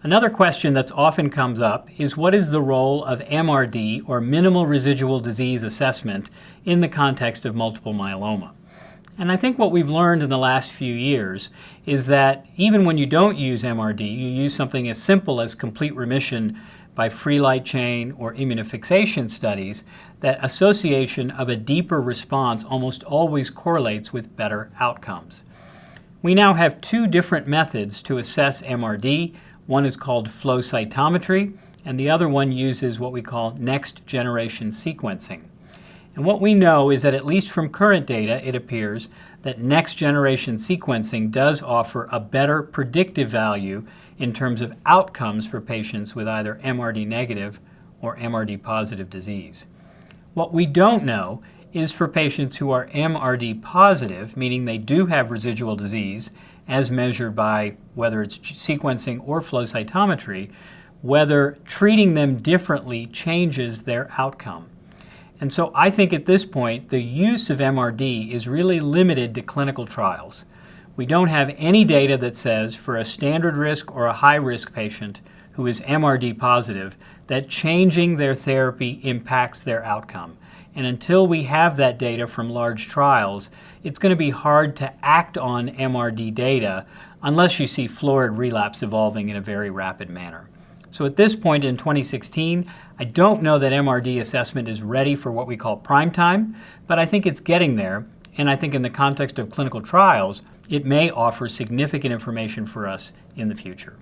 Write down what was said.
Another question that's often comes up is what is the role of MRD, or Minimal Residual Disease assessment, in the context of multiple myeloma? And I think what we've learned in the last few years is that even when you don't use MRD, you use something as simple as complete remission by free light chain or immunofixation studies, that association of a deeper response almost always correlates with better outcomes. We now have two different methods to assess MRD. One is called flow cytometry, and the other one uses what we call next generation sequencing. And what we know is that, at least from current data, it appears that next generation sequencing does offer a better predictive value in terms of outcomes for patients with either MRD negative or MRD positive disease. What we don't know is for patients who are MRD positive, meaning they do have residual disease as measured by whether it's sequencing or flow cytometry, whether treating them differently changes their outcome. And so I think at this point the use of MRD is really limited to clinical trials. We don't have any data that says for a standard risk or a high risk patient who is MRD positive that changing their therapy impacts their outcome. And until we have that data from large trials, it's going to be hard to act on MRD data unless you see florid relapse evolving in a very rapid manner. So at this point in 2016, I don't know that MRD assessment is ready for what we call prime time, but I think it's getting there, and I think in the context of clinical trials, it may offer significant information for us in the future.